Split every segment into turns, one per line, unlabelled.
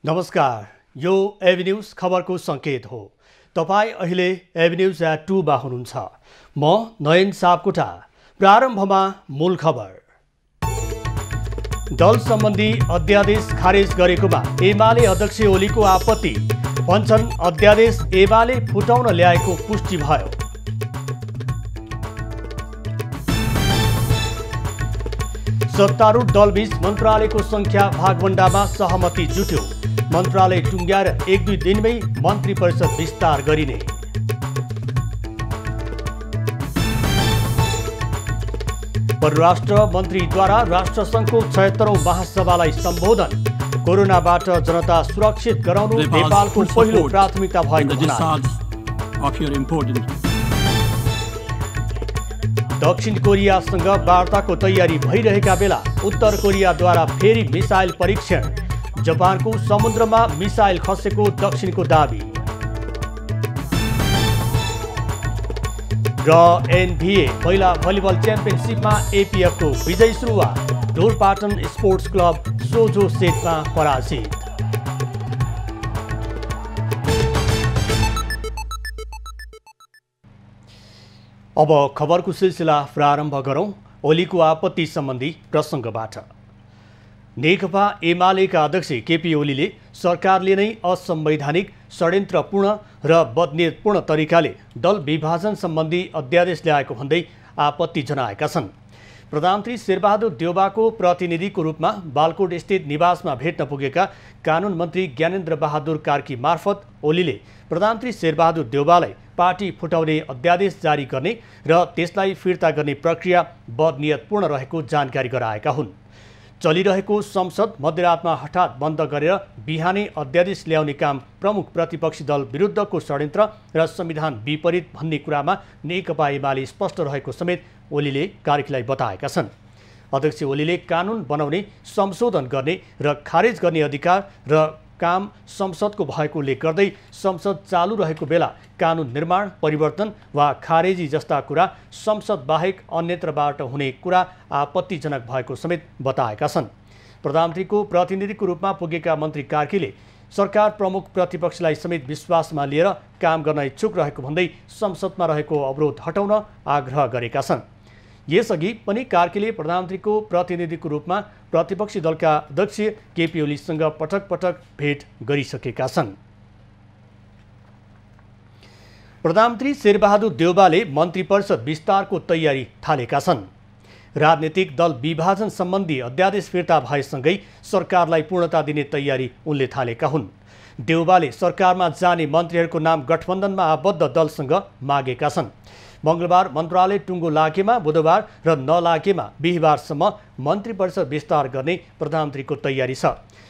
नमस्कार, यो AB news खबरको संकेत हो। तपाई अहिले एबी न्यूज एट 2 मा हुनुहुन्छ। म नयन सापकोटा। प्रारम्भमा मूल खबर। दल सम्बन्धी अध्यादेश खारेज गरेकोमा एमाले अध्यक्ष ओलीको आपत्ति। भन्छन् अध्यादेश एमाले फुटाउन ल्याएको पुष्टि भयो। सत्तारूढ दलबीच मन्त्रालयको संख्या भागवण्डामा सहमति जुट्यो। मन्त्रालय टुङ्ग्याएर 1-2 दिनमै मन्त्री परिषद विस्तार गरिने। परराष्ट्र मन्त्रीद्वारा राष्ट्रसङ्घको 76औं महासभालाई सम्बोधन। कोरोनाबाट जनता सुरक्षित गराउनु नेपालको पहिलो प्राथमिकता भएको दक्षिण कोरियासँग वार्ताको तयारी भइरहेका बेला उत्तर कोरियाद्वारा फेरि मिसाइल परीक्षण। जापानको समुद्रमा मिसाइल खसेको दक्षिणको दाबी। र एनभीए महिला भलिबल च्याम्पियनसिपमा एपीएफको विजयी सुरुवात। ढोरपाटन स्पोर्ट्स क्लब सोझो सेटमा पराजित। अब खबरको सिलसिला प्रारम्भ गरौं ओलीको आपत्ति सम्बन्धी प्रसङ्गबाट। नेकपा एमालेका अध्यक्ष केपी ओलीले सरकारले नै असंवैधानिक, षड्यन्त्रपूर्ण र बदनीयतपूर्ण तरिकाले दल विभाजन सम्बन्धी अध्यादेश ल्याएको भन्दै आपत्ति जनाएका छन्। प्रधानमन्त्री शेरबहादुर देउबाको प्रतिनिधिको रूपमा बालकोट स्थित निवासमा भेट्न पुगेका कानुन मन्त्री ज्ञानेन्द्र बहादुर कार्की मार्फत ओलीले प्रधानमन्त्री शेरबहादुर देउबालाई पार्टी फुटाउने अध्यादेश जारी गर्ने र त्यसलाई फिर्ता गर्ने प्रक्रिया बदनीयतपूर्ण रहेको जानकारी गराएका हुन्। चलिरहेको संसद मध्यरातमा हठात बन्द गरेर बिहानै अध्यादेश ल्याउने काम प्रमुख प्रतिपक्षी दल विरुद्धको षड्यन्त्र र संविधान विपरीत भन्ने कुरामा नेकपा एमाले स्पष्ट रहेको समेत ओलीले कार्कीलाई बताएका छन्। अध्यक्ष ओलीले कानुन बनाउने, संशोधन गर्ने र खारेज गर्ने अधिकार र काम संसदको भएकोले गर्दै संसद चालू रहेको बेला कानुन निर्माण, परिवर्तन वा खारेजी जस्ता कुरा संसद बाहेक अन्यत्रबाट हुने कुरा आपत्तिजनक भएको समेत बताएका छन्। प्रधानमन्त्रीको प्रतिनिधिको रूपमा पुगेका मन्त्री कार्कीले सरकार प्रमुख प्रतिपक्षलाई समेत विश्वासमा लिएर काम गर्न इच्छुक रहेको भन्दै संसदमा रहेको अवरोध हटाउन आग्रह गरेका छन्। यसअघि पनि कार्कीले प्रधानमन्त्रीको प्रतिनिधिको रूपमा प्रतिपक्षी दलका अध्यक्ष केपी ओलीसँग पटक पटक भेट गरिसकेका छन्। प्रधानमन्त्री शेरबहादुर देउबाले मन्त्री परिषद विस्तारको तयारी थालेका छन्। राजनीतिक दल विभाजन सम्बन्धी अध्यादेश फिर्ता भएसँगै सरकारलाई पूर्णता दिने तयारी उनले थालेका हुन्। देउबाले सरकारमा जाने मन्त्रीहरूको नाम गठबन्धनमा आबद्ध दलसँग मागेका छन्। मङ्गलबार मन्त्रालय टुङ्गो लागेमा, बुधबार र नलागेमा बिहिबारसम्म मन्त्री परिषद विस्तार गर्ने प्रधानमन्त्रीको तयारी छ।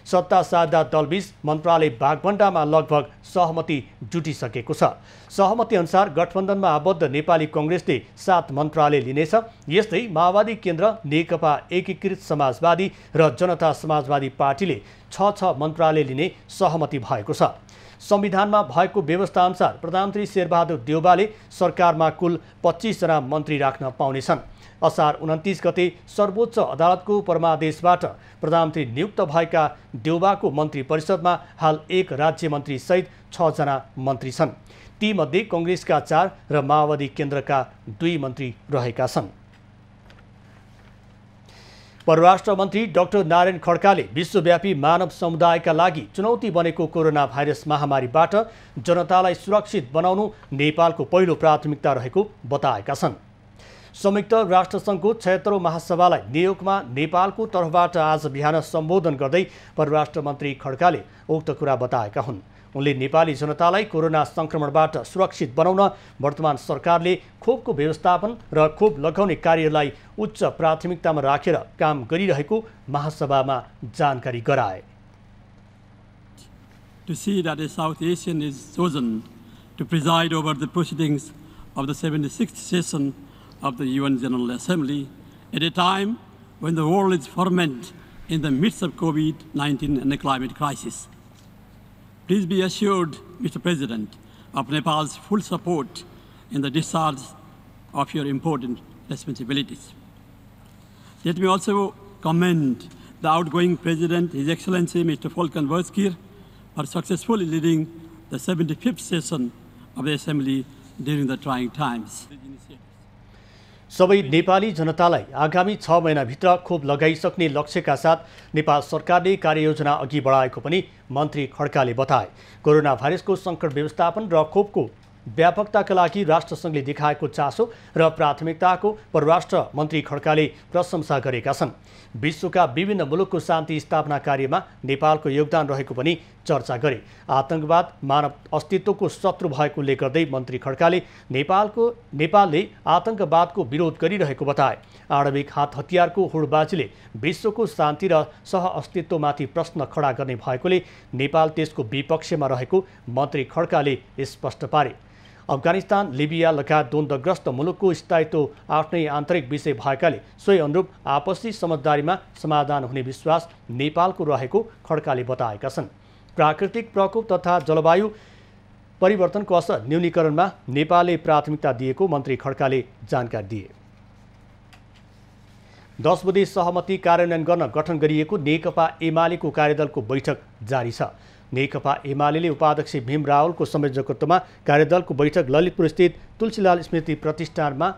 सत्ता साझा दलबीच मन्त्रालय भागवण्डामा लगभग सहमति जुटिसकेको छ। सहमति अनुसार गठबन्धनमा आबद्ध नेपाली कङ्ग्रेसले 7 मन्त्रालय लिनेछ। यस्तै माओवादी केन्द्र, नेकपा एकीकृत समाजवादी र जनता समाजवादी पार्टीले 6 मन्त्रालय लिने सहमति भएको छ। संविधानमा भएको व्यवस्था अनुसार प्रधानमन्त्री शेरबहादुर देउबाले सरकारमा कुल 25 जना मन्त्री राख्न पाउनेछन्। असार 29 गते सर्वोच्च अदालतको परमादेशबाट प्रधानमन्त्री नियुक्त भएका देउबाको मन्त्री परिषदमा हाल 1 राज्य मन्त्री सहित 6 जना मन्त्री छन्। तीमध्ये कङ्ग्रेसका 4 र माओवादी केन्द्रका 2 मन्त्री रहेका छन्। परराष्ट्र मन्त्री डाक्टर नारायण खड्काले विश्वव्यापी मानव समुदायका लागि चुनौती बनेको कोरोना भाइरस महामारीबाट जनतालाई सुरक्षित बनाउनु नेपालको पहिलो प्राथमिकता रहेको बताएका छन्। संयुक्त राष्ट्रसङ्घको 76औं महासभालाई न्युयोर्कमा नेपालको तर्फबाट आज बिहान सम्बोधन गर्दै परराष्ट्र मन्त्री खड्काले उक्त कुरा बताएका हुन्। उनले नेपाली जनतालाई कोरोना संक्रमणबाट सुरक्षित बनाउन वर्तमान सरकारले खोपको व्यवस्थापन र खोप लगाउने कार्यलाई उच्च प्राथमिकतामा राखेर काम गरिरहेको महासभामा जानकारी गराए।
To see that a South Asian is chosen to preside over the proceedings of the 76th session of the UN General Assembly at a time when the world is ferment in the midst of COVID-19 and the climate crisis. Please be assured, Mr. President, of Nepal's full support in the discharge of your important responsibilities. Let me also commend the outgoing President, His Excellency Mr. Volkan Bozkir, for successfully leading the 75th session of the Assembly during the trying times.
सबै नेपाली जनतालाई आगामी 6 महिनाभित्र खोप लगाइसक्ने लक्ष्यका साथ नेपाल सरकारले कार्ययोजना अघि बढाएको पनि मन्त्री खड्काले बताए। कोरोना भाइरसको सङ्कट व्यवस्थापन र खोपको व्यापकताका लागि राष्ट्रसङ्घले देखाएको चासो र प्राथमिकताको परराष्ट्र मन्त्री खड्काले प्रशंसा गरेका छन्। विश्वका विभिन्न मुलुकको शान्ति स्थापना कार्यमा नेपालको योगदान रहेको पनि चर्चा गरे। आतंकवाद मानव अस्तित्वको शत्रु भएकोले गर्दै मन्त्री खड्काले नेपालले आतंकवादको विरोध गरिरहेको बताए। आणविक हात हतियारको हुडबाजीले विश्वको शान्ति र सहअस्तित्वमाथि प्रश्न खडा गर्ने भएकोले नेपाल त्यसको विपक्षमा रहेको मन्त्री खड्काले स्पष्ट पारे। अफगानिस्तान, लिबिया लगायत द्वन्द्वग्रस्त मुलुकको स्थायित्व आफ्नै आन्तरिक विषय भएकाले सोही अनुरूप आपसी समझदारीमा समाधान हुने विश्वास नेपालको रहेको खड्काले बताएका छन्। प्राकृतिक प्रकोप तथा जलवायु परिवर्तनको असर न्यूनीकरणमा नेपालले प्राथमिकता दिएको मन्त्री खड्काले जानकारी दिए। 10 बुँदे सहमति कार्यान्वयन गर्न गठन गरिएको नेकपा एमालेको कार्यदलको बैठक जारी छ। नेकपा एमाले उपाध्यक्ष भीम रावलको संयोजकत्वमा कार्यदलको बैठक ललितपुर स्थित तुलसीलाल स्मृति प्रतिष्ठानमा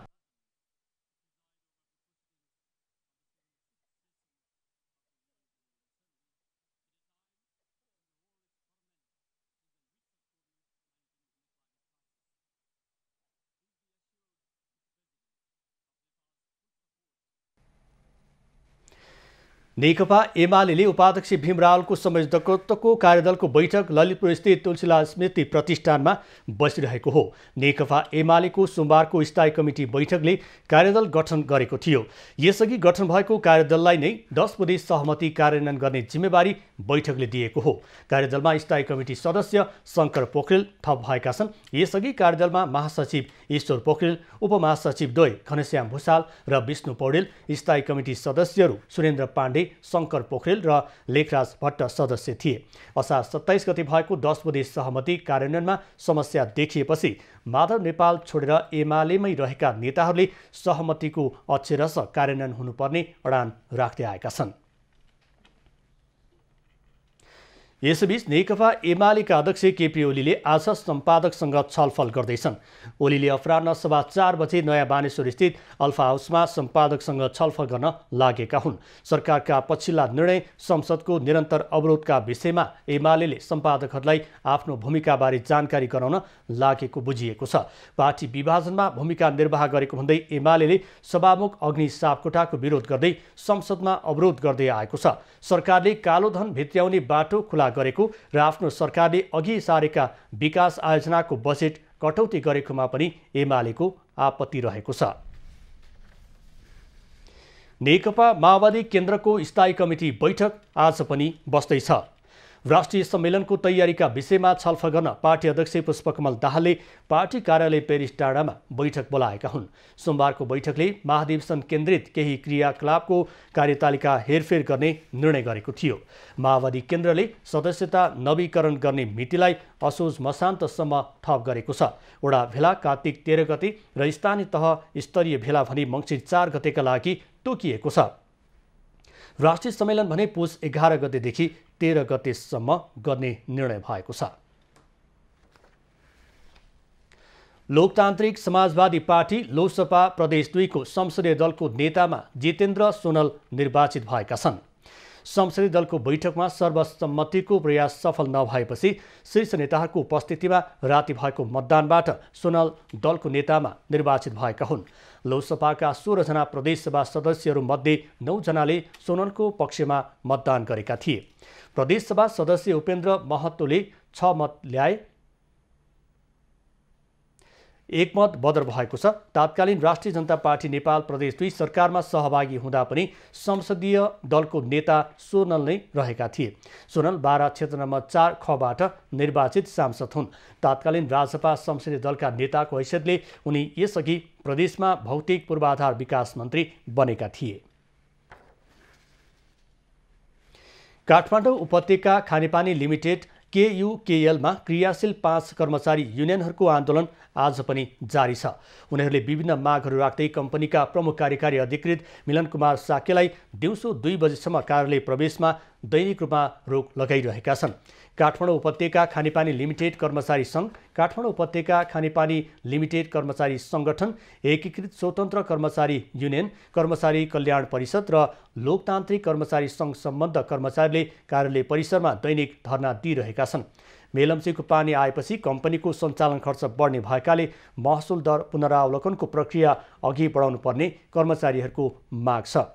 नेकपा एमाले उपाध्यक्ष भीम रावलको संयोजकत्वको कार्यदलको बैठक ललितपुर स्थित तुलसीलाल स्मृति प्रतिष्ठानमा बसिरहेको हो। नेकपा एमालेको सोमबारको स्थायी कमिटी बैठकले कार्यदल गठन गरेको थियो। यसअघि गठन भएको कार्यदललाई नै 10 बुँदे सहमति कार्यान्वयन गर्ने जिम्मेवारी बैठकले दिएको हो। कार्यदलमा स्थायी कमिटी सदस्य शङ्कर पोखरेल थप भएका छन्। यसअघि कार्यदलमा महासचिव ईश्वर पोखरेल, उपमहासचिव द्वय घनश्याम भूषाल र विष्णु पौडेल, स्थायी कमिटी सदस्यहरू सुरेन्द्र पाण्डे, शङ्कर पोखरेल र लेखराज भट्ट सदस्य थिए। असार 27 गते भएको 10 बुँदे सहमति कार्यान्वयनमा समस्या देखिएपछि माधव नेपाल छोडेर एमालेमै रहेका नेताहरूले सहमतिको अक्षरशः कार्यान्वयन हुनुपर्ने अडान राख्दै आएका छन्। यसबीच नेकपा एमालेका अध्यक्ष केपी ओलीले आज सम्पादकसँग छलफल गर्दैछन्। ओलीले अपराह्न 4:15 बजे नयाँ बानेश्वर स्थित अल्फा हाउसमा सम्पादकसँग छलफल गर्न लागेका हुन्। सरकारका पछिल्ला निर्णय, संसदको निरन्तर अवरोधका विषयमा एमाले सम्पादकहरूलाई आफ्नो भूमिकाबारे जानकारी गराउन लागेको बुझिएको छ। पार्टी विभाजनमा भूमिका निर्वाह गरेको भन्दै एमाले सभामुख अग्नि सापकोटाको विरोध गर्दै संसदमा अवरोध गर्दै आएको छ। सरकारले कालोधन भित्र्याउने बाटो खुला गरेको र आफ्नो सरकारले अघि सारेका विकास आयोजनाको बजेट कटौती गरेकोमा पनि एमालेको आपत्ति रहेको छ। नेकपा माओवादी केन्द्रको स्थायी कमिटी बैठक आज पनि बस्दैछ। राष्ट्रिय सम्मेलनको तयारीका विषयमा छलफल गर्न पार्टी अध्यक्ष पुष्पकमल दाहालले पार्टी कार्यालय पेरिस टाढामा बैठक बोलाएका हुन्। सोमबारको बैठकले महाधिवेशन केन्द्रित केही क्रियाकलापको कार्यतालिका हेरफेर गर्ने निर्णय गरेको थियो। माओवादी केन्द्रले सदस्यता नवीकरण गर्ने मितिलाई असोज मसान्तसम्म थप गरेको छ। वडा भेला कार्तिक 13 गते र स्थानीय तह स्तरीय भेला भने मङ्सिर 4 गतेका लागि तोकिएको छ। राष्ट्रिय सम्मेलन भने पुस 11 गतेदेखि 13 गतेसम्म गर्ने निर्णय भएको छ। लोकतान्त्रिक समाजवादी पार्टी लोकसभा प्रदेश 2 को संसदीय दलको नेतामा जितेन्द्र सोनल निर्वाचित भएका छन्। संसदीय दलको बैठकमा सर्वसम्मतिको प्रयास सफल नभएपछि शीर्ष नेताहरूको उपस्थितिमा राति भएको मतदानबाट सोनल दलको नेतामा निर्वाचित भएका हुन्। लोकसभाका 16 जना प्रदेशसभा सदस्यहरूमध्ये 9 जनाले सोनलको पक्षमा मतदान गरेका थिए। प्रदेशसभा सदस्य उपेन्द्र महतोले 6 मत ल्याए, 1 मत बदर भएको छ। तात्कालीन राष्ट्रिय जनता पार्टी नेपाल प्रदेश 2 सरकारमा सहभागी हुँदा पनि संसदीय दलको नेता सोनल नै रहेका थिए। सोनल 12 क्षेत्र नम्बर 4 खबाट निर्वाचित सांसद हुन्। तात्कालीन राजसभा संसदीय दलका नेताको हैसियतले उनी यसअघि प्रदेशमा भौतिक पूर्वाधार विकास मन्त्री बनेका थिए। काठमाडौँ उपत्यका खानेपानी लिमिटेड केयुकेएलमा क्रियाशील 5 कर्मचारी युनियनहरूको आन्दोलन आज पनि जारी छ। उनीहरूले विभिन्न मागहरू राख्दै कम्पनीका प्रमुख कार्यकारी अधिकृत मिलन कुमार साक्यलाई दिउँसो 2 बजेसम्म कार्यालय प्रवेशमा दैनिक रूपमा रोक लगाइरहेका छन्। काठमाडौँ उपत्यका खानेपानी लिमिटेड कर्मचारी सङ्घ, काठमाडौँ उपत्यका खानेपानी लिमिटेड कर्मचारी सङ्गठन, एकीकृत स्वतन्त्र कर्मचारी युनियन, कर्मचारी कल्याण परिषद र लोकतान्त्रिक कर्मचारी सङ्घ सम्बद्ध कर्मचारीले कार्यालय परिसरमा दैनिक धरना दिइरहेका छन्। मेलम्चीको पानी आएपछि कम्पनीको सञ्चालन खर्च बढ्ने भएकाले महसुल दर पुनरावलोकनको प्रक्रिया अघि बढाउनु पर्ने कर्मचारीहरूको माग छ।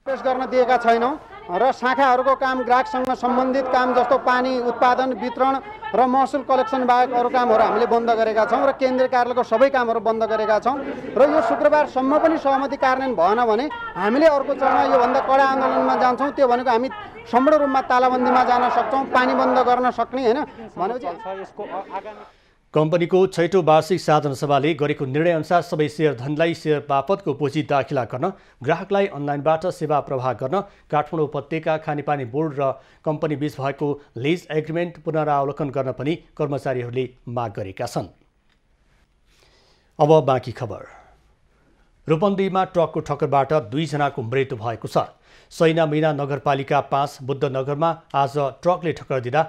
पेश गर्न दिएका छैनौँ र शाखाहरूको काम, ग्राहकसँग सम्बन्धित काम जस्तो पानी उत्पादन, वितरण र महसुल कलेक्सन बाहेक अरू कामहरू हामीले बन्द गरेका छौँ र केन्द्रीय कार्यालयको सबै कामहरू बन्द गरेका छौँ र यो शुक्रबारसम्म पनि सहमति कार्यान्वयन भएन भने हामीले अर्को चरणमा योभन्दा कडा आन्दोलनमा जान्छौँ। त्यो भनेको हामी सम्पूर्ण रूपमा तालाबन्दीमा जान सक्छौँ, पानी बन्द गर्न सक्ने होइन भनेपछि यसको आगामी
कम्पनीको 6औं वार्षिक साधना सभाले गरेको निर्णयअनुसार सबै शेयरधनीलाई शेयर बापतको पुँजी दाखिला गर्न, ग्राहकलाई अनलाइनबाट सेवा प्रवाह गर्न काठमाडौँ उपत्यका खानेपानी बोर्ड र कम्पनी बीच भएको लिज एग्रिमेन्ट पुनरावलोकन गर्न पनि कर्मचारीहरूले माग गरेका छन्। अब बाँकी खबर। रूपन्देहीमा ट्रकको ठक्करबाट 2 जनाको मृत्यु भएको छ। सैना मैना नगरपालिका 5 बुद्धनगरमा आज ट्रकले ठक्कर दिँदा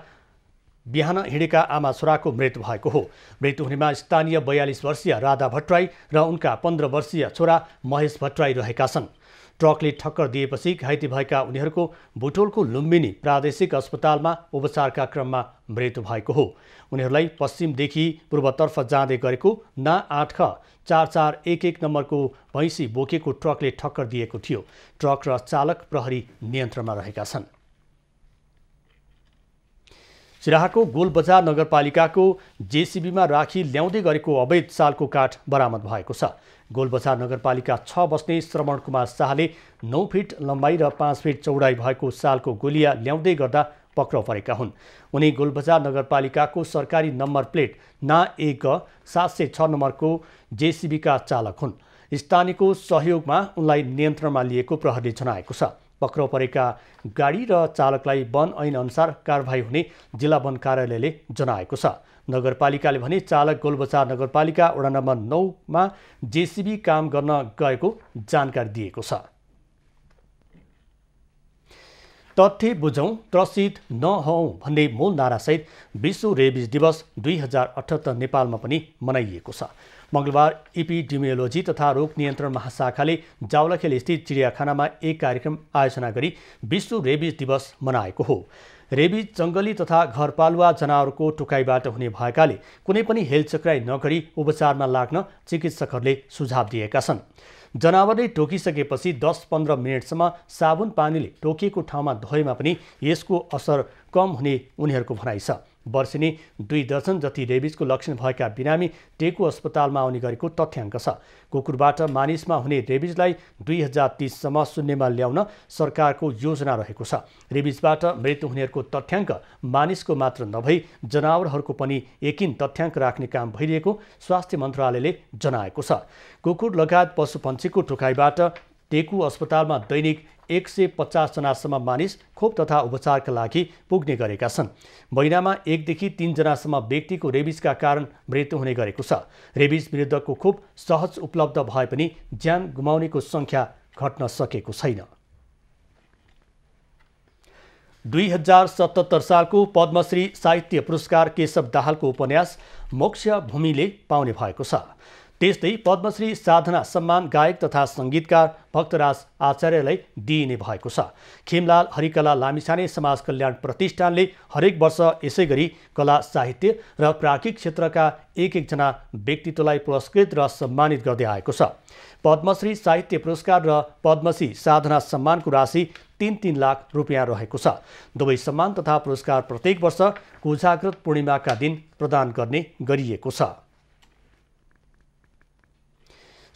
बिहान हिँडेका आमा छोराको मृत्यु भएको हो। मृत्यु हुनेमा स्थानीय 42 वर्षीय राधा भट्टराई र उनका 15 वर्षीय छोरा महेश भट्टराई रहेका छन्। ट्रकले ठक्कर दिएपछि घाइते भएका उनीहरूको बुटोलको लुम्बिनी प्रादेशिक अस्पतालमा उपचारका क्रममा मृत्यु भएको हो। उनीहरूलाई पश्चिमदेखि पूर्वतर्फ जाँदै गरेको ना 8ख 4411 नम्बरको भैँसी बोकेको ट्रकले ठक्कर दिएको थियो। ट्रक र चालक प्रहरी नियन्त्रणमा रहेका छन्। सिराहाको गोलबजार नगरपालिकाको जेसीबीमा राखी ल्याउँदै गरेको अवैध सालको काठ बरामद भएको छ। गोलबजार नगरपालिका 6 बस्ने श्रवण कुमार शाहले 9 फिट लम्बाइ र 5 फिट चौडाइ भएको सालको गोलिया ल्याउँदै गर्दा पक्राउ परेका हुन्। उनी गोलबजार नगरपालिकाको सरकारी नम्बर प्लेट ना 1 706 नम्बरको जेसीबीका चालक हुन्। स्थानीयको सहयोगमा उनलाई नियन्त्रणमा लिएको प्रहरीले जनाएको छ। पक्राउ परेका गाडी र चालकलाई वन ऐन अनुसार कारबाही हुने जिल्ला वन कार्यालयले जनाएको छ। नगरपालिकाले भने चालक गोलबजार नगरपालिका वडा नम्बर 9मा जेसीबी काम गर्न गएको जानकारी दिएको छ। तथ्य बुझौँ त्रसित नहौँ भन्ने मूल नारासहित विश्व रेबिज दिवस 2078 नेपालमा पनि मनाइएको छ। मंगलबार एपिडेमियोलोजी तथा रोग नियन्त्रण महाशाखाले जावलाखेल स्थित चिडियाखानामा एक कार्यक्रम आयोजना गरी विश्व रेबिज दिवस मनाएको हो। रेबिज जङ्गली तथा घरपालुवा जनावरको टोकाइबाट हुने भएकाले कुनै पनि हेलचक्राइ नगरी उपचारमा लाग्न चिकित्सकहरूले सुझाव दिएका छन्। जनावरले टोकिसकेपछि 10-15 मिनटसम्म साबुन पानीले टोकिएको ठाउँमा धोएमा पनि यसको असर कम हुने उनीहरूको भनाइ छ। वर्षेनी 2 दर्जन जति रेबिजको लक्षण भएका बिरामी टेकु अस्पतालमा आउने गरेको तथ्याङ्क छ। कुकुरबाट मानिसमा हुने रेबिजलाई 2030 सम्म शून्यमा ल्याउन सरकारको योजना रहेको छ। रेबिजबाट मृत्यु हुनेहरूको तथ्याङ्क मानिसको मात्र नभई जनावरहरूको पनि यकिन तथ्याङ्क राख्ने काम भइरहेको स्वास्थ्य मन्त्रालयले जनाएको छ। कुकुर लगायत पशुपन्छीको टोकाइबाट टेकु अस्पतालमा दैनिक 150 जनासम्म मानिस खोप तथा उपचारका लागि पुग्ने गरेका छन्। महिनामा 1 देखि 3 जनासम्म व्यक्तिको रेबिजका कारण मृत्यु हुने गरेको छ। रेबिज विरुद्धको खोप सहज उपलब्ध भए पनि ज्यान गुमाउनेको सङ्ख्या घट्न सकेको छैन। 2077 सालको पद्मश्री साहित्य पुरस्कार केशव दाहालको उपन्यास मोक्ष भूमिले पाउने भएको छ। त्यस्तै पद्मश्री साधना सम्मान गायक तथा सङ्गीतकार भक्तराज आचार्यलाई दिइने भएको छ। खेमलाल हरिकला लामिछाने समाज कल्याण प्रतिष्ठानले हरेक वर्ष यसै गरी कला साहित्य र प्राज्ञिक क्षेत्रका एक जना व्यक्तित्वलाई पुरस्कृत र सम्मानित गर्दै आएको छ। पद्मश्री साहित्य पुरस्कार र पद्मश्री साधना सम्मानको राशि 3-3 लाख रुपियाँ रहेको छ। दुवै सम्मान तथा पुरस्कार प्रत्येक वर्ष कोजाग्रत पूर्णिमाका दिन प्रदान गर्ने गरिएको छ।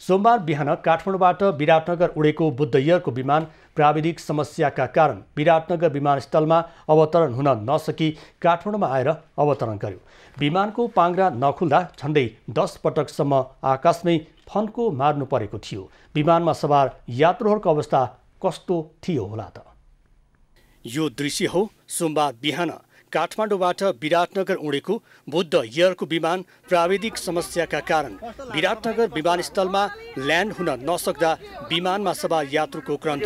सोमबार बिहान काठमाडौँबाट विराटनगर उडेको बुद्धयरको विमान प्राविधिक समस्याका कारण विराटनगर विमानस्थलमा अवतरण हुन नसकी काठमाडौँमा आएर अवतरण गर्यो। विमानको पाङ्ग्रा नखुल्दा झन्डै 10 पटकसम्म आकाशमै फन्को मार्नु परेको थियो। विमानमा सवार यात्रुहरूको अवस्था कस्तो थियो होला त? यो दृश्य हो सोमबार बिहान काठमाडौँबाट विराटनगर उडेको बुद्ध एयरको विमान प्राविधिक समस्याका कारण विराटनगर विमानस्थलमा ल्यान्ड हुन नसक्दा विमानमा सवार यात्रुको क्रन्द।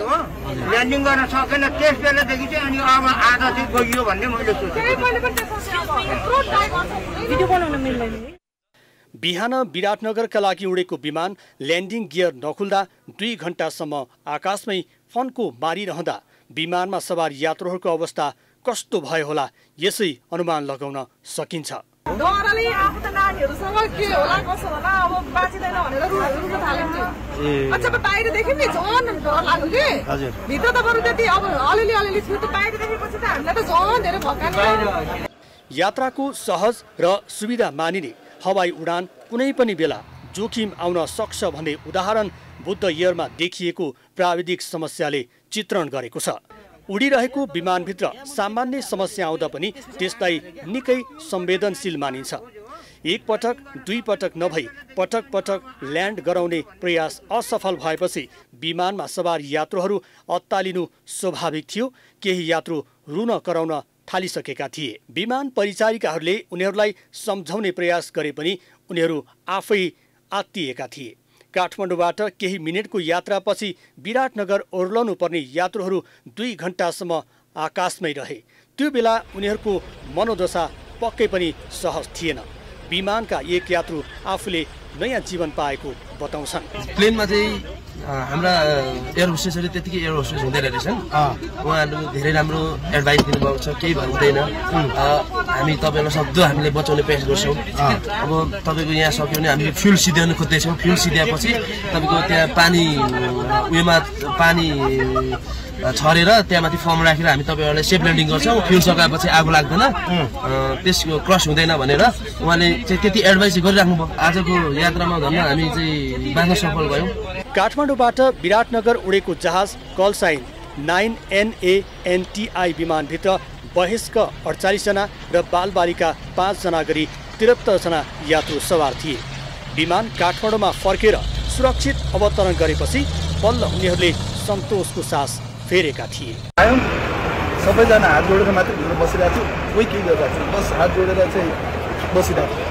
ल्यान्डिङ गर्न सकेन त्यस बेलादेखि चाहिँ अनि अब आधा चाहिँ गइयो भन्ने मैले सोचेँ।
बिहान विराटनगरका लागि उडेको विमान ल्यान्डिङ गियर नखुल्दा 2 घण्टासम्म आकाशमै फन्को मारिरहँदा विमानमा सवार यात्रुहरूको अवस्था कस्तो भयो होला यसै अनुमान लगाउन सकिन्छ।
डरले आफू त नानीहरुसँग के होला कसो होला अब बाँचिदैन भनेर रुन थाल्यो। अच्छा बाहिर देख्यो नि झन् डर लाग्यो के भित्र त बरु त्यति अब अलिअलि थियो त बाहिर देखेपछि त हामीलाई त झन् धेरै भक्कानी।
यात्राको सहज र सुविधा मानिने हवाई उडान कुनै पनि बेला जोखिम आउन सक्छ भन्ने उदाहरण बुद्ध एयरमा देखिएको प्राविधिक समस्याले चित्रण गरेको छ। उडिरहेको विमानभित्र सामान्य समस्या आउँदा पनि त्यसलाई निकै संवेदनशील मानिन्छ। एक पटक दुई पटक नभई पटक पटक ल्यान्ड गराउने प्रयास असफल भएपछि विमानमा सवार यात्रुहरू अत्तालिनु स्वाभाविक थियो। केही यात्रु रुन कराउन थालिसकेका थिए। विमान परिचारिकाहरूले उनीहरूलाई सम्झाउने प्रयास गरे पनि उनीहरू आफै आत्तिएका थिए। काठमाडौँबाट केही मिनेटको यात्रापछि विराटनगर ओर्लनु पर्ने यात्रुहरू 2 घण्टासम्म आकाशमै रहे। त्यो बेला उनीहरूको मनोदशा पक्कै पनि सहज थिएन। विमानका एक यात्रु आफूले नयाँ जीवन पाएको बताउँछन्।
प्लेनमा चाहिँ हाम्रा एयर होस्टेसहरू त्यतिकै एयर होस्टेस हुँदैन रहेछन्। उहाँहरू धेरै राम्रो एडभाइस दिनुभएको छ, केही भन्दैन। हामी तपाईँलाई सक्दो हामीले बचाउने प्रयास गर्छौँ। अब तपाईँको यहाँ सक्यो भने हामीले फ्युल सिध्याउनु खोज्दैछौँ। फ्युल सिध्याएपछि तपाईँको त्यहाँ पानी उयोमा पानी छरेर त्यहाँ माथि फर्म राखेर हामी तपाईँहरूलाई सेफ ल्यान्डिङ गर्छौँ। फ्युल सकाएपछि आगो लाग्दैन, त्यसको क्रस हुँदैन भनेर उहाँले चाहिँ त्यति एडभाइस गरिराख्नु भयो। आजको यात्रामा धन्न हामी चाहिँ बाँच्न सफल भयौँ।
काठमाडौँबाट विराटनगर उडेको जहाज कलसाइन 9NANTI विमानभित्र वयस्क 48 जना र बालबालिका 5 जना गरी 73 जना यात्रु सवार थिए। विमान काठमाडौँमा फर्केर सुरक्षित अवतरण गरेपछि बल्ल उनीहरूले सन्तोषको सास फेरेका थिए।
सबैजना हात जोडेर मात्र बसिरहेको थियो, कोही केही गरिरहेको थियो, बस हात जोडेर चाहिँ बसिरहेको थियो।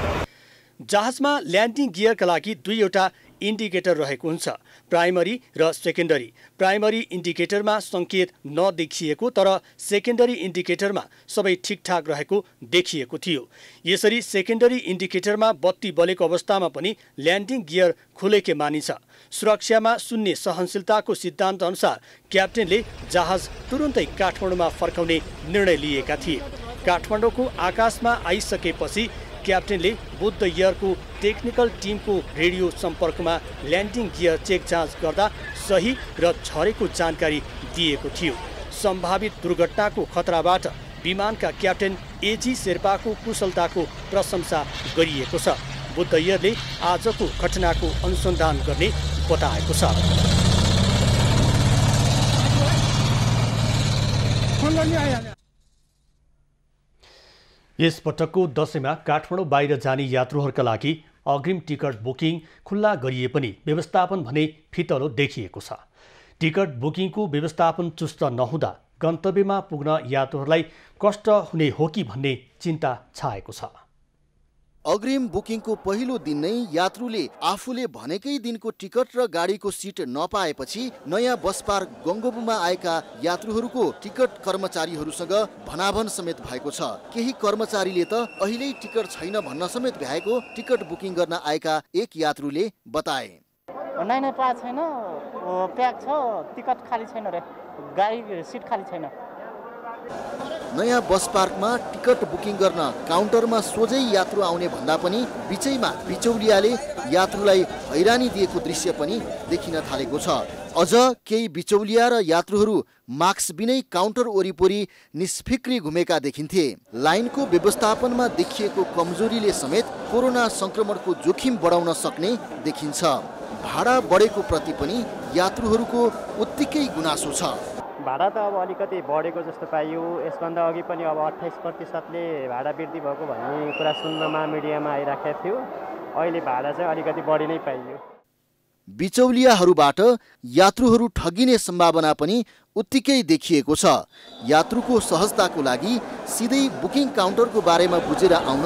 जहाजमा ल्यान्डिङ गियरका लागि 2वटा इन्डिकेटर रहेको हुन्छ, प्राइमरी र सेकेन्डरी। प्राइमरी इन्डिकेटरमा सङ्केत नदेखिएको तर सेकेन्डरी इन्डिकेटरमा सबै ठिकठाक रहेको देखिएको थियो। यसरी सेकेन्डरी इन्डिकेटरमा बत्ती बलेको अवस्थामा पनि ल्यान्डिङ गियर खुलेकै मानिन्छ। सुरक्षामा शून्य सहनशीलताको सिद्धान्त अनुसार क्याप्टेनले जहाज तुरुन्तै काठमाडौँमा फर्काउने निर्णय लिएका थिए। काठमाडौँको आकाशमा आइसकेपछि क्याप्टेनले बुद्ध एयरको टेक्निकल टिमको रेडियो सम्पर्कमा ल्यान्डिङ गियर चेक जाँच गर्दा सही र झरेको जानकारी दिएको थियो। सम्भावित दुर्घटनाको खतराबाट विमानका क्याप्टेन एजी शेर्पाको कुशलताको प्रशंसा गरिएको छ। बुद्ध एयरले आजको घटनाको अनुसन्धान गर्ने बताएको छ। यस पटकको दशैंमा काठमाडौँ बाहिर जाने यात्रुहरूका लागि अग्रिम टिकट बुकिङ खुल्ला गरिए पनि व्यवस्थापन भने फितलो देखिएको छ। टिकट बुकिङको व्यवस्थापन चुस्त नहुँदा गन्तव्यमा पुग्न यात्रुहरूलाई कष्ट हुने हो कि भन्ने चिन्ता छाएको छ।
अग्रिम बुकिङको पहिलो दिन नै यात्रुले आफूले भनेकै दिनको टिकट र गाडीको सिट नपाएपछि नयाँ बस पार्क गङ्गोबुमा आएका यात्रुहरूको टिकट कर्मचारीहरूसँग भनाभन समेत भएको छ। केही कर्मचारीले त अहिले टिकट छैन भन्न समेत भ्याएको टिकट बुकिङ गर्न आएका एक यात्रुले बताए।
नै पाएको छैन, प्याक छ, टिकट खाली छैन रे, गाडी सिट खाली छैन।
नयाँ बस पार्कमा टिकट बुकिङ गर्न काउन्टरमा सोझै यात्रु आउने भन्दा पनि बिचैमा बिचौलियाले यात्रुलाई हैरानी दिएको दृश्य पनि देखिन थालेको छ। अझ केही बिचौलिया र यात्रुहरू मास्क बिनै काउन्टर वरिपरि निष्फिक्री घुमेका देखिन्थे। लाइनको व्यवस्थापनमा देखिएको कमजोरीले समेत कोरोना संक्रमणको जोखिम बढाउन सक्ने देखिन्छ। भाडा बढेको प्रति पनि यात्रुहरूको उत्तिकै गुनासो छ।
भाडा त अब अलिकति बढेको जस्तो पाइयो। यसभन्दा अघि पनि अब 28% भाडा वृद्धि भएको भन्ने कुरा सुन्नमा मिडियामा आइराखेको थियो। अहिले भाडा चाहिँ अलिकति बढी नै पाइयो।
बिचौलियाहरूबाट यात्रुहरू ठगिने सम्भावना पनि उत्तिकै देखिएको छ। यात्रुको सहजताको लागि सिधै बुकिङ काउन्टरको बारेमा बुझेर आउन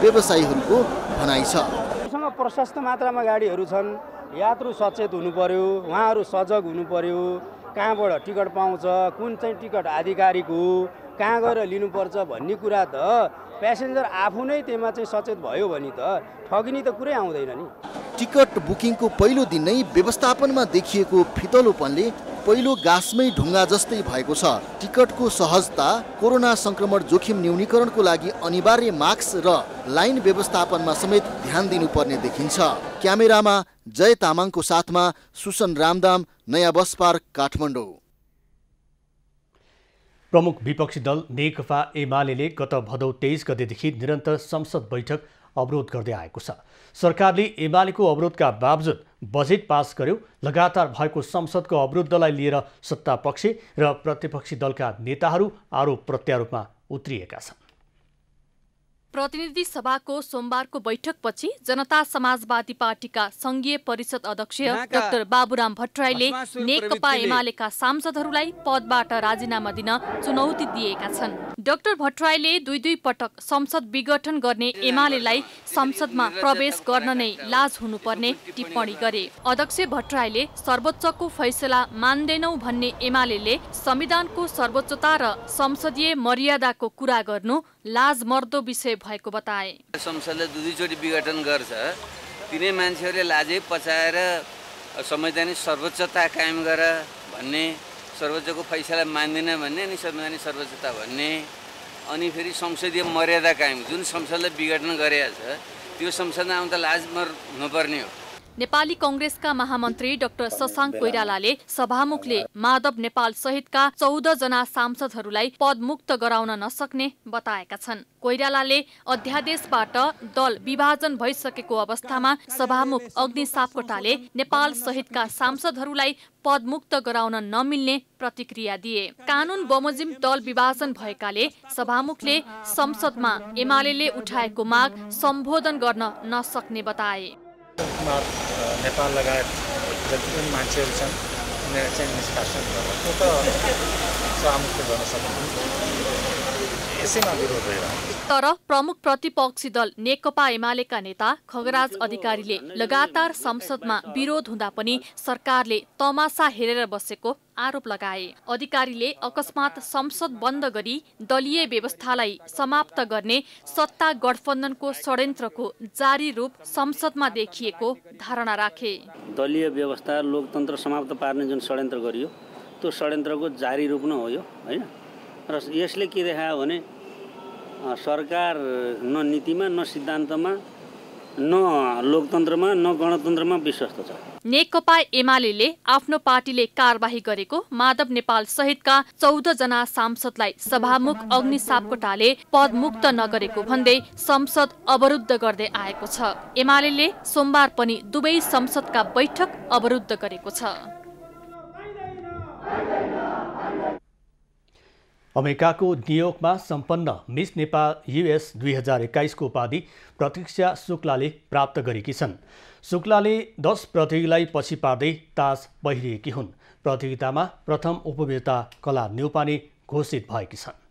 व्यवसायीहरूको भनाइ छ।
प्रशस्त मात्रामा गाडीहरू छन्, यात्रु सचेत हुनु पर्यो, उहाँहरू सजग हुनु पर्यो, कहाँबाट टिकट पाउँछ, कुन चाहिँ टिकट आधिकारिक हो, कहाँ गएर लिनुपर्छ भन्ने कुरा त प्यासेन्जर आफू नै त्यसमा चाहिँ सचेत भयो भने त ठगिनी त कुरै आउँदैन नि।
टिकट बुकिङको पहिलो दिन नै व्यवस्थापनमा देखिएको फितलोपनले पहिलो गाँसमै ढुङ्गा जस्तै भएको छ। टिकटको सहजता, कोरोना संक्रमण जोखिम न्यूनीकरणको लागि अनिवार्य मास्क र लाइन व्यवस्थापनमा समेत ध्यान दिनुपर्ने देखिन्छ। क्यामेरामा जय तामाङको साथमा सुसन रामदाम, नयाँ बस पार्क, काठमाडौँ।
प्रमुख विपक्षी दल नेकपा एमाले गत भदौ 23 गतेदेखि निरन्तर संसद बैठक अवरोध गर्दै आएको छ। सरकारले एमालेको अवरोधका बावजुद बजेट पास गर्यो। लगातार भएको संसदको अवरुद्धलाई लिएर सत्तापक्ष र प्रतिपक्षी दलका नेताहरू आरोप प्रत्यारोपमा उत्रिएका छन्।
प्रतिनिधि सभाको सोमबारको बैठकपछि जनता समाजवादी पार्टीका संघीय परिषद अध्यक्ष डाक्टर बाबुराम भट्टराईले नेकपा एमालेका सांसदहरूलाई पदबाट राजीनामा दिन चुनौती दिएका छन्। डाक्टर भट्टराईले दुई पटक संसद विघटन गर्ने एमालेलाई संसदमा प्रवेश गर्न नै लाज हुनुपर्ने टिप्पणी गरे। अध्यक्ष भट्टराईले सर्वोच्चको फैसला मान्दैनौ भन्ने एमालेले संविधानको सर्वोच्चता र संसदीय मर्यादाको कुरा गर्नु लाज मर्दो विषय भएको बताए।
संसदले दुईचोटि विघटन गर्छ, तिनै मान्छेहरूले लाजै पचाएर संवैधानिक सर्वोच्चता कायम गर भन्ने, सर्वोच्चको फैसला मान्दैन भन्ने, अनि संवैधानिक सर्वोच्चता भन्ने, अनि फेरि संसदीय मर्यादा कायम, जुन संसदले विघटन गरेको छ त्यो संसदमा आउँदा लाज हुनुपर्ने हो।
नेपाली कांग्रेसका महामन्त्री डाक्टर शशाङ्क कोइरालाले सभामुखले माधव नेपाल सहितका 14 जना सांसदहरूलाई पदमुक्त गराउन नसक्ने बताएका छन्। कोइरालाले अध्यादेशबाट दल विभाजन भइसकेको अवस्थामा सभामुख अग्नि सापकोटाले नेपाल सहितका सांसदहरूलाई पदमुक्त गराउन नमिल्ने प्रतिक्रिया दिए। कानून बमोजिम दल विभाजन भएकाले सभामुखले संसदमा एमालेले उठाएको माग सम्बोधन गर्न नसक्ने बताए।
नेपाल लगायत जति पनि मान्छेहरू छन् उनीहरू चाहिँ निष्कासन गर्नु त्यो त सभामुक्त गर्न सक्दैन, यसैमा विरोध भइरहेको।
तर प्रमुख प्रतिपक्षी दल नेकपा एमालेका नेता खगराज अधिकारीले लगातार संसदमा विरोध हुँदा पनि सरकारले तमासा हेरेर बसेको आरोप लगाए। अधिकारीले अकस्मात संसद बन्द गरी दलीय व्यवस्थालाई समाप्त गर्ने सत्ता गठबन्धनको षड्यन्त्रको जारी रूप संसदमा देखिएको धारणा राखे।
दलीय व्यवस्था लोकतन्त्र समाप्त पार्ने जुन षड्यन्त्र गरियो त्यो षड्यन्त्रको जारी रूप नै हो यो, हैन? र यसले के देखायो भने सरकार न नीतिमा, न सिद्धान्तमा, न लोकतन्त्रमा, न गणतन्त्रमा विश्वस्त छ।
नेकपा एमालेले आफ्नो पार्टीले कारबाही गरेको माधव नेपाल सहितका 14 जना सांसदलाई सभामुख अग्नि सापकोटाले पदमुक्त नगरेको भन्दै संसद अवरुद्ध गर्दै आएको छ। एमालेले सोमबार पनि दुवै संसदका बैठक अवरुद्ध गरेको छ।
अमेरिकाको न्युयोर्कमा सम्पन्न मिस नेपाल US 2021 को उपाधि प्रतीक्षा शुक्लाले प्राप्त गरेकी छन्। शुक्लाले 10 प्रतियोगीलाई पछि पार्दै ताज पहिरिएकी हुन्। प्रतियोगितामा प्रथम उपविजेता कला न्यौपाने घोषित भएकी छन्।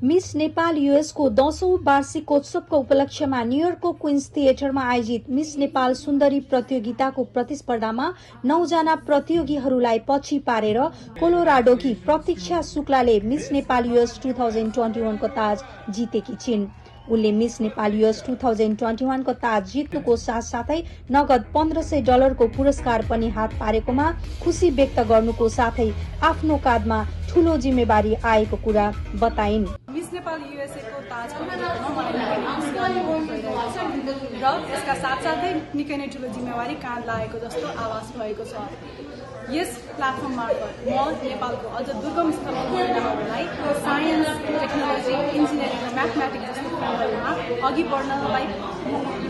मिस नेपाल US को 10औं वार्षिकोत्सवको उपलक्ष्यमा न्युयोर्कको क्वीन्स थिएटरमा आयोजित मिस नेपाल सुन्दरी प्रतियोगिताको प्रतिस्पर्धामा 9 जना प्रतियोगीहरूलाई पछि पारेर कोलोराडोकी प्रतीक्षा शुक्लाले मिस नेपाल US 2021 को ताज जितेकी छिन्। उनले मिस नेपाल US 2021 को ताज जित्नुको साथसाथै नगद $1500 को पुरस्कार पनि हात पारेकोमा खुशी व्यक्त गर्नुको साथै आफ्नो काँधमा ठूलो जिम्मेवारी आएको कुरा बताइन्।
मिस नेपाल USA को ताजको र यसका साथसाथै निकै नै ठूलो जिम्मेवारी काँध लागेको जस्तो आभास भएको छ। यस प्लेटफर्म मार्फत म नेपालको अझ दुर्गम स्तरका महिलाहरूलाई साइन्स, टेक्नोलोजी, इन्जिनियरिङ र म्याथमेटिक्स जस्तो फिल्डहरूमा अघि बढ्नलाई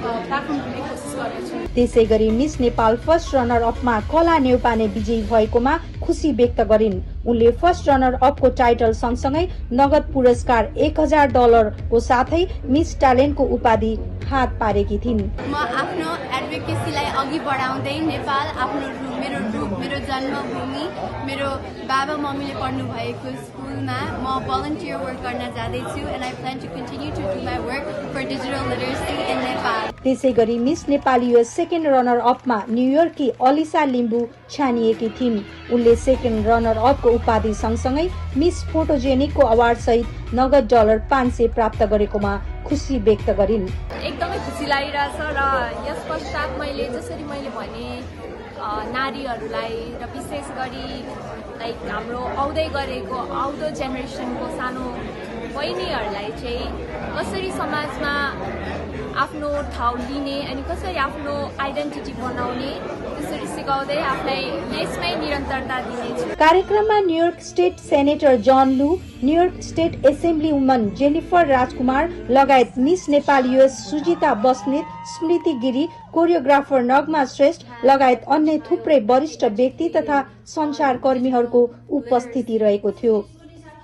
प्लेटफर्म दिने कोसिस गर्नेछु। त्यसै गरी मिस नेपाल फर्स्ट रनर अपमा कला न्यौपाने विजयी भएकोमा खुशी व्यक्त गरिन्। उनले फर्स्ट रनर अपको टाइटल सँगसँगै नगद पुरस्कार $1000 को साथै मिस ट्यालेन्टको उपाधि
हात पारेकी थिइन्।
म आफ्नो एडभोकेसीलाई अघि बढाउँदै नेपाल मेरो जन्मभूमि, मेरो बाबा मम्मीले पढ्नु भएको स्कुलमा म भलन्टियर वर्क गर्न जाँदैछु and I plan to continue to do my work for digital literacy in Nepal.
त्यसैगरी Miss Nepal US second runner अपमा न्युयोर्ककी अलिसा लिम्बू छानिएकी थिइन्। उनले सेकेन्ड रनर अपको उपाधि सँगसँगै मिस फोटोजेनिकको अवार्ड सहित नगद $500 प्राप्त गरेकोमा खुसी व्यक्त गरिन्।
एकदमै खुसी लागिरहेछ र यस पश्चात मैले जसरी मैले भने नारीहरूलाई र विशेष गरी लाइक हाम्रो आउँदै गरेको आउँदो जेनेरेसनको सानो बहिनीहरूलाई चाहिँ कसरी समाजमा आफ्नो ठाउँ लिने अनि कसरी आफ्नो आइडेन्टिटी बनाउने त्यसरी सिकाउँदै आफूलाई यसमै निरन्तरता दिनेछु।
कार्यक्रममा New York state senator John Liu, New York state assemblywoman Jennifer Rajkumar लगायत Miss Nepal US Sujita Basnet, Smriti Giri, choreographer Nagma Shrestha लगायत अन्य थुप्रै वरिष्ठ व्यक्ति तथा सञ्चारकर्मीहरूको उपस्थिति रहेको थियो।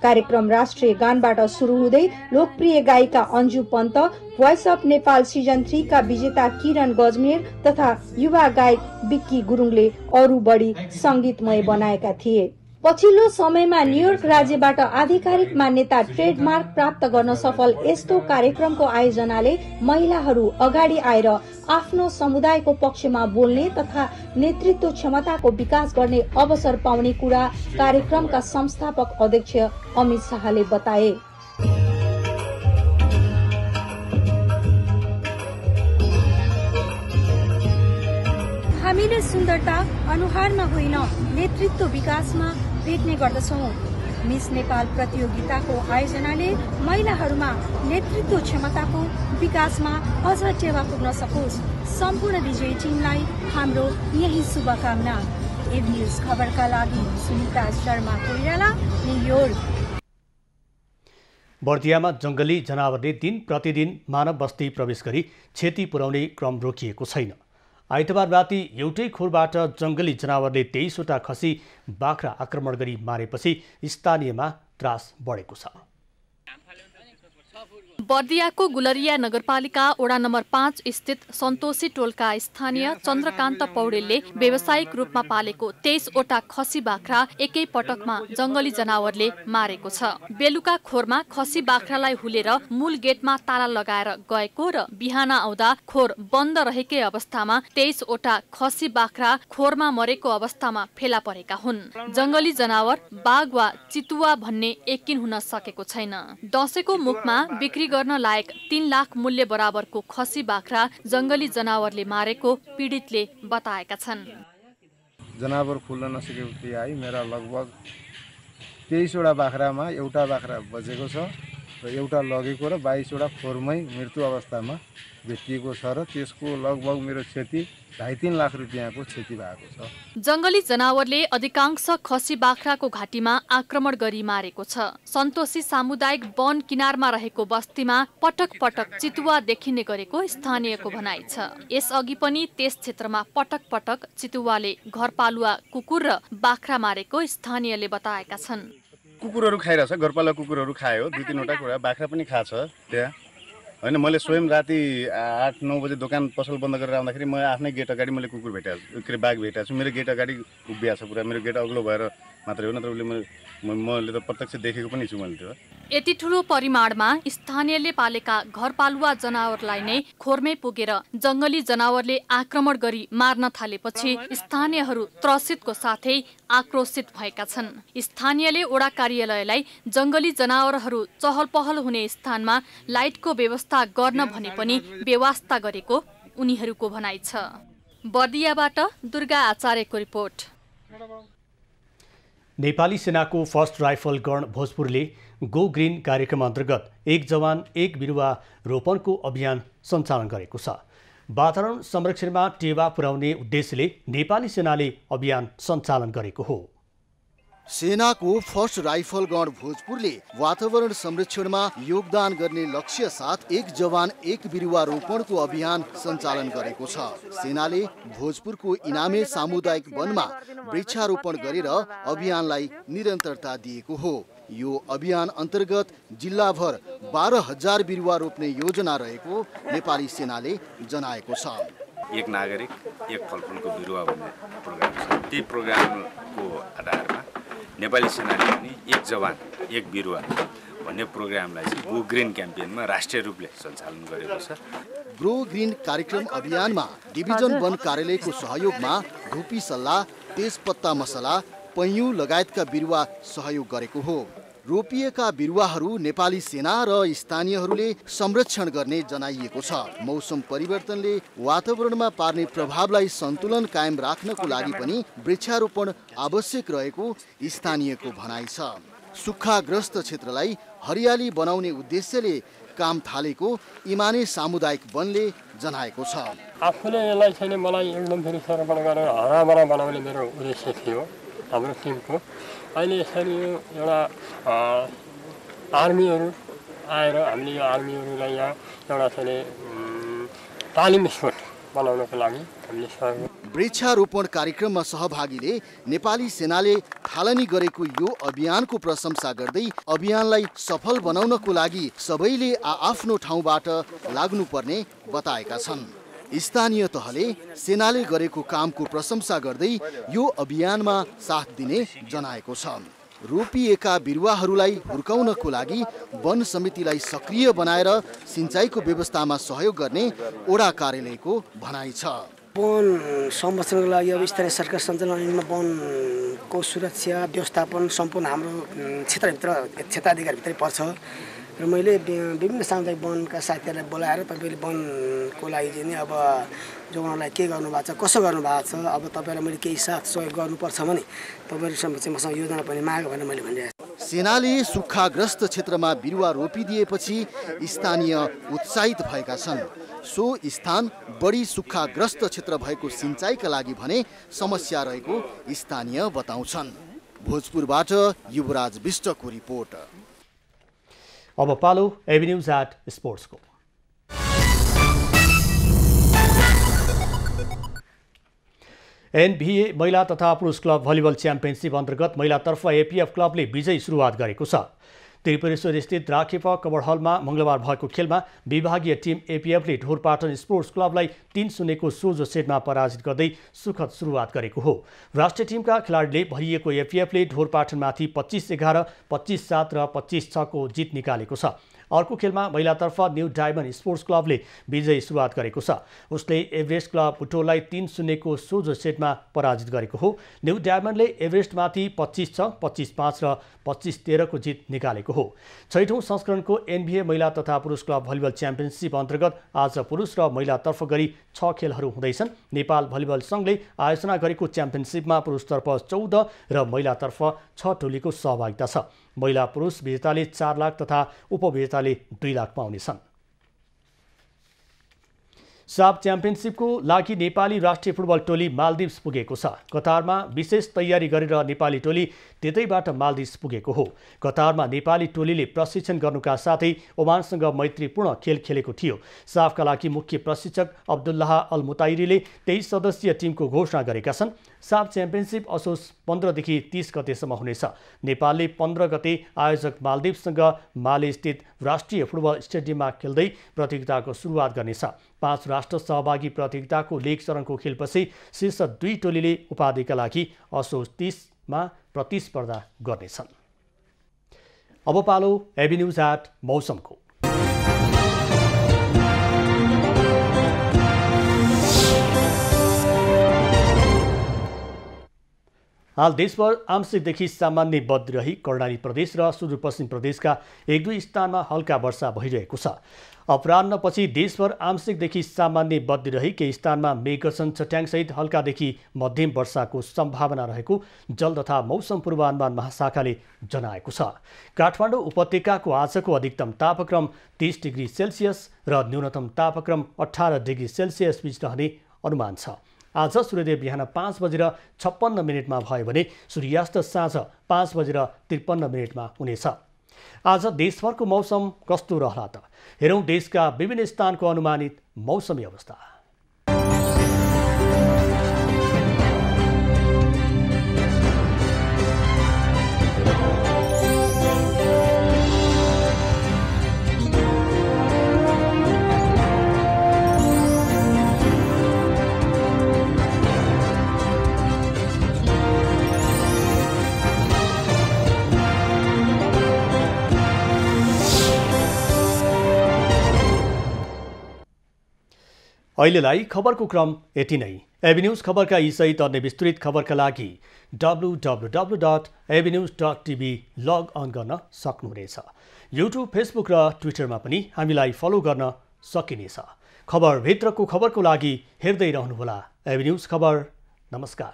कार्यक्रम राष्ट्रिय गानबाट सुरु हुँदै लोकप्रिय गायिका Anju Pant, voice of Nepal season 3 का विजेता किरण गजमेर तथा युवा गायक बिक्की गुरुङले अरू बढी संगीतमय बनाएका थिए। पछिल्लो समयमा न्युयोर्क राज्यबाट आधिकारिक मान्यता ट्रेडमार्क प्राप्त गर्न सफल यस्तो कार्यक्रमको आयोजनाले महिलाहरू अगाडि आएर आफ्नो समुदायको पक्षमा बोल्ने तथा नेतृत्व क्षमताको विकास गर्ने अवसर पाउने कुरा कार्यक्रमका संस्थापक अध्यक्ष अमित शाहले बताए। हामीले सुन्दरता अनुहारमा होइन नेतृत्व विकासमा भेट्ने गर्दछौं। मिस नेपाल प्रतियोगिताको आयोजनाले महिलाहरूमा नेतृत्व क्षमताको विकासमा अझ टेवा पुग्न सकोस्। सम्पूर्ण विजयी टिमलाई हाम्रो यही शुभकामना। एब न्यूज खबरका लागि सुनिता शर्मा कोइराला, न्युयोर्क।
बर्दियामा जंगली जनावरले दिन प्रतिदिन मानव बस्ती प्रवेश गरी क्षति पुर्याउने क्रम रोकिएको छैन। आइतबार राति एउटै खोरबाट जंगली जनावरले 23वटा खसी बाख्रा आक्रमण गरी मारेपछि स्थानीयमा त्रास बढेको छ।
बर्दियाको गुलरिया नगरपालिका वडा नम्बर 5 स्थित सन्तोषी टोलका स्थानीय चन्द्रकान्त पौडेलले व्यावसायिक रूपमा पालेको 23वटा खसी बाख्रा एकै पटकमा जंगली जनावरले मारेको छ। बेलुका खोरमा खसी बाख्रालाई हुलेर मूल गेटमा ताला लगाएर गएको र बिहान आउँदा खोर बन्द रहेकै अवस्थामा 23वटा खसी बाख्रा खोरमा मरेको अवस्थामा फेला परेका हुन्। जंगली जनावर बाघ वा चितुवा भन्ने यकिन हुन सकेको छैन। दशैंको मुखमा बिक्री गर्न लायक 3 लाख मूल्य बराबरको खसी बाख्रा जंगली जनावरले मारेको पीडितले बताएका छन्।
जनावर खुल्न नसकेपछि आई मेरा लगभग 23वटा बाख्रामा एउटा बाख्रा बचेको छ र एउटा लगेको र 22वटा खोरमै मृत्यु अवस्थामा भेटिएको छ र त्यसको लगभग मेरो क्षति 2.5-3 लाख रुपैयाँको क्षति भएको छ।
जंगली जनावरले अधिकांश खसी बाख्राको घाँटीमा आक्रमण गरी मारेको छ। सन्तोषी सामुदायिक वन किनारमा रहेको बस्तीमा पटक पटक चितुवा देखिने गरेको स्थानीयको भनाइ छ। यसअघि पनि त्यस क्षेत्रमा पटक पटक चितुवाले घरपालुवा कुकुर र बाख्रा मारेको स्थानीयले बताएका छन्।
कुकुरहरू खाइरहेछ, घरपालुवा कुकुरहरू खायो, 2-3वटा कुरा बाख्रा पनि खाछ त्यहाँ होइन। मैले स्वयं राति 8-9 बजे दोकान पसल बन्द गरेर आउँदाखेरि म आफ्नै गेट अगाडि मैले कुकुर भेटाएको छु, बाघ भेटाएको छु। मेरो गेट अगाडि उभिएको छ पुरा, मेरो गेट अग्लो भएर मात्रै हो, नत्र मैले त प्रत्यक्ष देखेको पनि छु मैले त्यो।
यति ठूलो परिमाणमा स्थानीयले पालेका घरपालुवा जनावरलाई नै खोरमै पुगेर जंगली जनावरले आक्रमण गरी मार्न थालेपछि स्थानीयहरू त्रसितको साथै आक्रोशित भएका छन्। स्थानीयले वडा कार्यालयलाई जंगली जनावरहरू चहल पहल हुने स्थानमा लाइटको व्यवस्था गर्न भने पनि बेवास्ता गरेको उनीहरूको भनाइ छ। बर्दियाबाट दुर्गा आचार्यको रिपोर्ट।
नेपाली सेनाको फर्स्ट राइफल गण भोजपुरले गो ग्रीन कार्यक्रम अन्तर्गत 1 जवान 1 बिरुवा रोपणको अभियान सञ्चालन गरेको छ। वातावरण संरक्षणमा टेवा पुर्याउने उद्देश्यले नेपाली सेनाले अभियान सञ्चालन गरेको हो।
सेनाको फर्स्ट राइफल गण भोजपुरले वातावरण संरक्षणमा योगदान गर्ने लक्ष्य साथ 1 जवान 1 बिरुवा रोपणको अभियान सञ्चालन गरेको छ। सेनाले भोजपुरको इनामे सामुदायिक वनमा वृक्षारोपण गरेर अभियानलाई निरन्तरता दिएको हो। यो अभियान अन्तर्गत जिल्लाभर 12,000 बिरुवा रोप्ने योजना रहेको नेपाली सेनाले जनाएको छ।
एक नागरिक एक फलफुलको बिरुवा भन्ने प्रोग्राम छ। ती प्रोग्रामको आधारमा नेपाली सेनाले पनि एक जवान एक बिरुवा भन्ने प्रोग्रामलाई चाहिँ गो ग्रिन क्याम्पेनमा राष्ट्रिय रूपले सञ्चालन गरेको छ।
ग्रो ग्रिन कार्यक्रम अभियानमा डिभिजन वन कार्यालयको सहयोगमा धुपी सल्ला, तेजपत्ता मसला, पैयुँ लगायतका बिरुवा सहयोग गरेको हो। रोपिएका बिरुवाहरू नेपाली सेना र स्थानीयहरूले संरक्षण गर्ने जनाइएको छ। मौसम परिवर्तनले वातावरणमा पार्ने प्रभावलाई सन्तुलन कायम राख्नको लागि पनि वृक्षारोपण आवश्यक रहेको स्थानीयको भनाइ छ। सुक्खाग्रस्त क्षेत्रलाई हरियाली बनाउने उद्देश्यले काम थालेको इमाने सामुदायिक वनले जनाएको छ।
आफूले यसलाई चाहिँ मलाई एकदम फेरि संरक्षण गरेर हराभरा बनाउने मेरो उद्देश्य थियो हाम्रो टिमको। अहिले यसरी एउटा आर्मीहरू आएर हामीले यो आर्मीहरूलाई यहाँ एउटा चाहिँ तालिम स्पोट बनाउनको लागि हामीले सहयोग।
वृक्षारोपण कार्यक्रममा सहभागीले नेपाली सेनाले थालनी गरेको यो अभियानको प्रशंसा गर्दै अभियानलाई सफल बनाउनको लागि सबैले आफ्नो ठाउँबाट लाग्नुपर्ने बताएका छन्। स्थानीय तहले सेनाले गरेको कामको प्रशंसा गर्दै यो अभियानमा साथ दिने जनाएको छ। रोपिएका बिरुवाहरूलाई हुर्काउनको लागि वन समितिलाई सक्रिय बनाएर सिंचाइको व्यवस्थामा सहयोग गर्ने ओडा कार्यालयको भनाइ छ।
वन संरक्षणको लागि अब स्थानीय सरकार सञ्चालनमा वनको सुरक्षा व्यवस्थापन सम्पूर्ण हाम्रो क्षेत्राधिकारभित्रै पर्छ र मैले विभिन्न सामुदायिक वनका साथीहरूलाई बोलाएर तपाईँले वनको लागि चाहिँ अब जोगाउनलाई के गर्नुभएको छ, कसो गर्नुभएको छ, अब तपाईँलाई मैले केही साथ सहयोग गर्नुपर्छ भने तपाईँहरूसँग चाहिँ मसँग योजना पनि माग भनेर मैले भनिरहेको छु।
सेनाले सुक्खाग्रस्त क्षेत्रमा बिरुवा रोपिदिएपछि स्थानीय उत्साहित भएका छन्। सो स्थान बढी सुक्खाग्रस्त क्षेत्र भएको सिंचाइका लागि भने समस्या रहेको स्थानीय बताउँछन्। भोजपुरबाट युवराज विष्टको रिपोर्ट।
अब पालो एभिन्यूज एट स्पोर्ट्सको। एनभीए महिला तथा पुरुष क्लब भलिबल च्याम्पियनसिप अन्तर्गत महिलातर्फ एपीएफ क्लबले विजयी सुरुवात गरेको छ। त्रिपुरेश्वर स्थित राखेपा कवर हलमा मंगलबार भएको खेलमा विभागीय टिम एपीएफले ढोरपाटन स्पोर्ट्स क्लबलाई 3-0 को सोझो सेटमा पराजित गर्दै सुखद सुरुवात गरेको हो। राष्ट्रिय टिमका खेलाडीले भरिएको एपीएफले ढोरपाटनमाथि 25-11, 25-7 र 25-6 को जित निकालेको छ। अर्को खेलमा महिलातर्फ न्यू डायमन्ड स्पोर्ट्स क्लबले विजयी सुरुवात गरेको छ। उसले एभरेस्ट क्लब बुटोललाई 3-0 को सोझो सेटमा पराजित गरेको हो। न्यू डायमन्डले एभरेस्टमाथि 25-6, 25-5 र 25-13 को जित निकालेको हो। 6औं संस्करणको एनभीए महिला तथा पुरुष क्लब भलिबल च्याम्पियनसिप अन्तर्गत आज पुरुष र महिलातर्फ गरी 6 खेलहरू हुँदैछन्। नेपाल भलिबल सङ्घले आयोजना गरेको च्याम्पियनसिपमा पुरुषतर्फ 14 र महिलातर्फ 6 टोलीको सहभागिता छ। महिला पुरुष विजेताले 4 लाख तथा उपविजेताले 2 लाख पाउनेछन्। साफ च्याम्पियनसिपको लागि नेपाली राष्ट्रिय फुटबल टोली मालदिप्स पुगेको छ। कतारमा विशेष तयारी गरेर नेपाली टोली त्यतैबाट मालदिप्स पुगेको हो। कतारमा नेपाली टोलीले प्रशिक्षण गर्नुका साथै ओमानसँग मैत्रीपूर्ण खेल खेलेको थियो। साफका लागि मुख्य प्रशिक्षक अब्दुल्लाह अल मुताइरीले 23 सदस्यीय टिमको घोषणा गरेका छन्। साफ च्याम्पियनसिप असोज 15 देखि 30 गतेसम्म हुनेछ। नेपालले 15 गते आयोजक मालदिप्ससँग माले स्थित राष्ट्रिय फुटबल स्टेडियममा खेल्दै प्रतियोगिताको सुरुवात गर्नेछ। 5 राष्ट्र सहभागी प्रतियोगिताको लीग चरणको खेलपछि शीर्ष 2 टोलीले उपाधिका लागि असोज 30 मा प्रतिस्पर्धा गर्नेछन्। अब पालो एभिन्यूज एट मौसमको। हाल देशभर आंशिकदेखि सामान्य बदली रही कर्णाली प्रदेश र सुदूरपश्चिम प्रदेशका 1-2 स्थानमा हल्का वर्षा भइरहेको छ। अपराह्नपछि देशभर आंशिकदेखि सामान्य बदली रही केही स्थानमा मेघगर्जन चट्याङसहित हल्कादेखि मध्यम वर्षाको सम्भावना रहेको जल तथा मौसम पूर्वानुमान महाशाखाले जनाएको छ। काठमाडौँ उपत्यकाको आजको अधिकतम तापक्रम 30 डिग्री सेल्सियस र न्यूनतम तापक्रम 18 डिग्री सेल्सियस बीच रहने अनुमान छ। आज सूर्योदय बिहान 5:56 भयो भने सूर्यास्त साँझ 5:53 हुनेछ। आज देशभरको मौसम कस्तो रहला त? हेरौँ देशका विभिन्न स्थानको अनुमानित मौसमी अवस्था। अहिलेलाई खबरको क्रम यति नै। एबी न्यूज खबरका यी सहित अन्य विस्तृत खबरका लागि www.abnews.tv लग अन गर्न सक्नुहुनेछ। युट्युब, फेसबुक र ट्विटरमा पनि हामीलाई फलो गर्न सकिनेछ। खबरभित्रको खबरको लागि हेर्दै रहनुहोला एबी न्यूज खबर। नमस्कार।